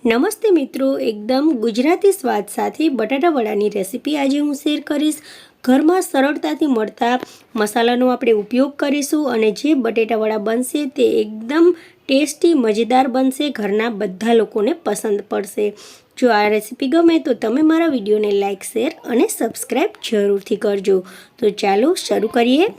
નમસ્તે મિત્રો, એકદમ ગુજરાતી સ્વાદ સાથે બટાટા વડાની રેસીપી આજે હું શેર કરીશ। ઘરમાં સરળતાથી મળતા મસાલાનો આપણે ઉપયોગ કરીશું અને જે બટાટા વડા બનશે તે એકદમ ટેસ્ટી મજેદાર બનશે। ઘરના બધા લોકોને પસંદ પડશે। જો આ રેસીપી ગમે તો તમે મારા વિડીયોને લાઇક, શેર અને સબસ્ક્રાઈબ જરૂરથી કરજો। તો ચાલો શરૂ કરીએ।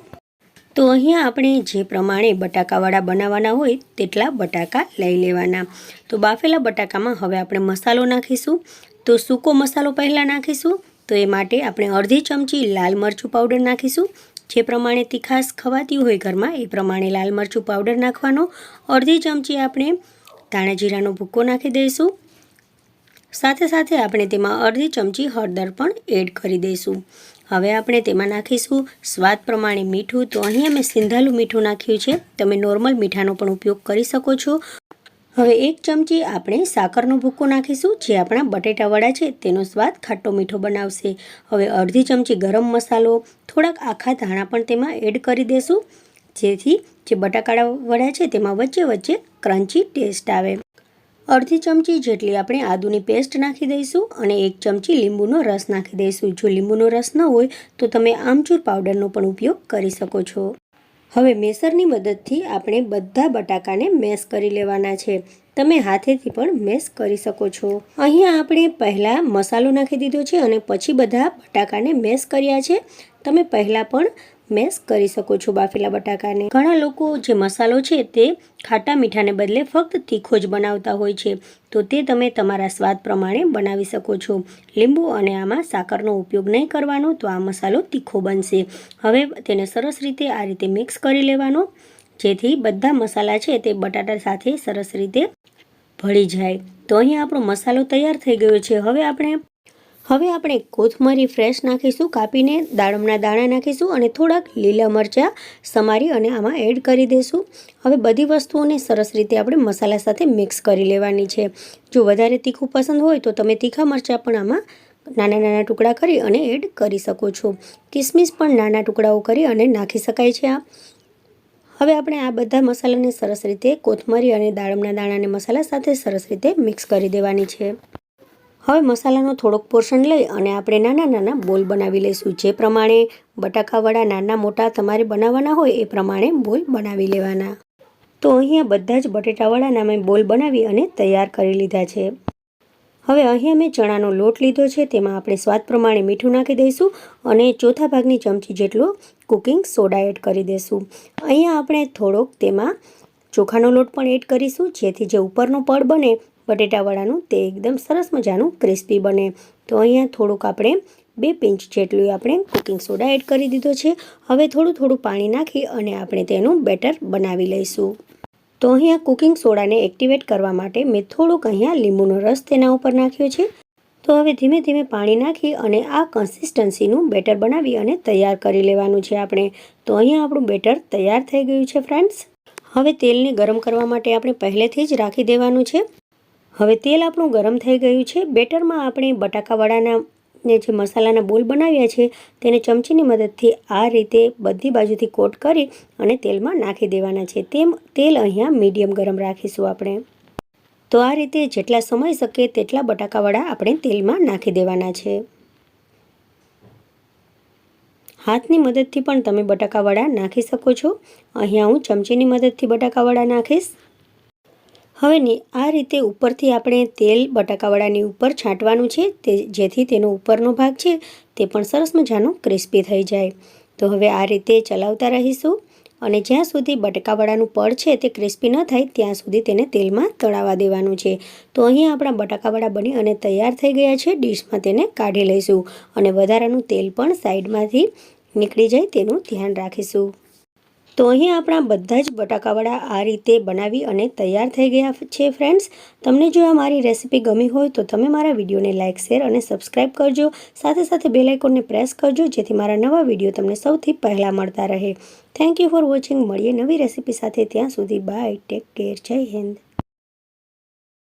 તો અહીંયા આપણે જે પ્રમાણે બટાકાવાળા બનાવવાના હોય તેટલા બટાકા લઈ લેવાના। તો બાફેલા બટાકામાં હવે આપણે મસાલો નાખીશું। તો સૂકો મસાલો પહેલાં નાખીશું। તો એ માટે આપણે અડધી ચમચી લાલ મરચું પાવડર નાખીશું। જે પ્રમાણે તીખાશ ખવાતી હોય ઘરમાં એ પ્રમાણે લાલ મરચું પાવડર નાખવાનો। અડધી ચમચી આપણે ધાણા જીરાનો ભૂકો નાખી દઈશું। સાથે સાથે આપણે તેમાં અડધી ચમચી હળદર પણ એડ કરી દઈશું। હવે આપણે તેમાં નાખીશું સ્વાદ પ્રમાણે મીઠું। તો અહીં અમે સિંધાલું મીઠું નાખ્યું છે, તમે નોર્મલ મીઠાનો પણ ઉપયોગ કરી શકો છો। હવે એક ચમચી આપણે સાકરનો ભૂકો નાખીશું, જે આપણા બટેટા વડા છે તેનો સ્વાદ ખાટો મીઠો બનાવશે। હવે અડધી ચમચી ગરમ મસાલો, થોડાક આખા ધાણા પણ તેમાં એડ કરી દઈશું, જેથી જે બટાકા વડા છે તેમાં વચ્ચે વચ્ચે ક્રન્ચી ટેસ્ટ આવે। અડધી ચમચી જેટલી આપણે આદુની પેસ્ટ નાખી દઈશું અને એક ચમચી લીંબુનો રસ નાખી દઈશું। જો લીંબુનો રસ ન હોય તો તમે આમચૂર પાવડરનો પણ ઉપયોગ કરી શકો છો। હવે મેસરની મદદથી આપણે બધા બટાકાને મેશ કરી લેવાના છે। તમે હાથેથી પણ મેશ કરી શકો છો। અહીંયા આપણે પહેલાં મસાલો નાખી દીધો છે અને પછી બધા બટાકાને મેશ કર્યા છે। તમે પહેલાં પણ મેશ કરી શકો છો બાફેલા બટાકાને। ઘણા લોકો જે મસાલો છે તે ખાટા મીઠાને બદલે ફક્ત તીખો જ બનાવતા હોય છે, તો તે તમે તમારા સ્વાદ પ્રમાણે બનાવી શકો છો। લીંબુ અને આમાં સાકરનો ઉપયોગ નહીં કરવાનો, તો આ મસાલો તીખો બનશે। હવે તેને સરસ રીતે આ રીતે મિક્સ કરી લેવાનો, જેથી બધા મસાલા છે તે બટાટા સાથે સરસ રીતે ભળી જાય। તો અહીં આપણો મસાલો તૈયાર થઈ ગયો છે। હવે આપણે કોથમરી ફ્રેશ નાખીશું, કાપીને દાડમના દાણા નાખીશું અને થોડાક લીલા મરચાં સમારી અને આમાં એડ કરી દઈશું। હવે બધી વસ્તુઓને સરસ રીતે આપણે મસાલા સાથે મિક્સ કરી લેવાની છે। જો વધારે તીખું પસંદ હોય તો તમે તીખા મરચાં પણ આમાં નાના નાના ટુકડા કરી અને એડ કરી શકો છો। કિસમિસ પણ નાના ટુકડાઓ કરી અને નાખી શકાય છે આ। હવે આપણે આ બધા મસાલાને સરસ રીતે કોથમરી અને દાડમના દાણાને મસાલા સાથે સરસ રીતે મિક્સ કરી દેવાની છે। હવે મસાલાનો થોડોક પોર્શન લઈ અને આપણે નાના નાના બોલ બનાવી લઈશું। જે પ્રમાણે બટાકાવાળા નાના મોટા તમારે બનાવવાના હોય એ પ્રમાણે બોલ બનાવી લેવાના। તો અહીંયા બધા જ બટેટાવાળાના મેં બોલ બનાવી અને તૈયાર કરી લીધા છે। હવે અહીંયા મેં ચણાનો લોટ લીધો છે, તેમાં આપણે સ્વાદ પ્રમાણે મીઠું નાખી દઈશું અને ચોથા ભાગની ચમચી જેટલો કુકિંગ સોડા એડ કરી દઈશું। અહીંયા આપણે થોડોક તેમાં ચોખાનો લોટ પણ એડ કરીશું, જેથી જે ઉપરનું પડ બને બટેટાવાળાનું તે એકદમ સરસ મજાનું ક્રિસ્પી બને। તો અહીંયા થોડુંક આપણે 2 પિંચ જેટલું આપણે કુકિંગ સોડા એડ કરી દીધો છે। હવે થોડું પાણી નાખી અને આપણે તેનું બેટર બનાવી લઈશું। તો અહીંયા કુકિંગ સોડાને એક્ટિવેટ કરવા માટે મેં થોડુંક અહીંયા લીંબુનો રસ તેના ઉપર નાખ્યો છે। તો હવે ધીમે ધીમે પાણી નાખી અને આ કન્સિસ્ટન્સીનું બેટર બનાવી અને તૈયાર કરી લેવાનું છે આપણે। તો અહીંયા આપણું બેટર તૈયાર થઈ ગયું છે ફ્રેન્ડ્સ। હવે તેલને ગરમ કરવા માટે આપણે પહેલેથી જ રાખી દેવાનું છે। હવે તેલ આપણું ગરમ થઈ ગયું છે। બેટરમાં આપણે બટાકાવાળાના જે મસાલાના બોલ બનાવ્યા છે તેને ચમચીની મદદથી આ રીતે બધી બાજુથી કોટ કરી અને તેલમાં નાખી દેવાના છે। તેલ અહીંયા મીડિયમ ગરમ રાખીશું આપણે। તો આ રીતે જેટલા સમય શકે તેટલા બટાકાવાળા આપણે તેલમાં નાખી દેવાના છે। હાથની મદદથી પણ તમે બટાકાવાળા નાખી શકો છો। અહીંયા હું ચમચીની મદદથી બટાકાવાળા નાખીશ। હવે આ રીતે ઉપરથી આપણે તેલ બટાકાવાળાની ઉપર છાંટવાનું છે, જેથી તેનો ઉપરનો ભાગ છે તે પણ સરસ મજાનો ક્રિસ્પી થઈ જાય। તો હવે આ રીતે ચલાવતા રહીશું અને જ્યાં સુધી બટાકાવાળાનું પડ છે તે ક્રિસ્પી ન થાય ત્યાં સુધી તેને તેલમાં તળાવવા દેવાનું છે। તો અહીં આપણા બટાકાવાળા બની અને તૈયાર થઈ ગયા છે। ડીશમાં તેને કાઢી લઈશું અને વધારાનું તેલ પણ સાઈડમાંથી નીકળી જાય તેનું ધ્યાન રાખીશું। તો અહીં આપણા બધા જ બટાકાવાળા આ રીતે બનાવી અને તૈયાર થઈ ગયા છે ફ્રેન્ડ્સ। તમને જો આ મારી રેસીપી ગમી હોય તો તમે મારા વિડીયોને લાઇક, શેર અને સબસ્ક્રાઈબ કરજો। સાથે સાથે બેલ આઇકોનને પ્રેસ કરજો, જેથી મારા નવા વિડીયો તમને સૌથી પહેલાં મળતા રહે। Thank you for watching. મળીએ નવી રેસીપી સાથે, ત્યાં સુધી બાય, ટેક કેર, જય હિન્દ।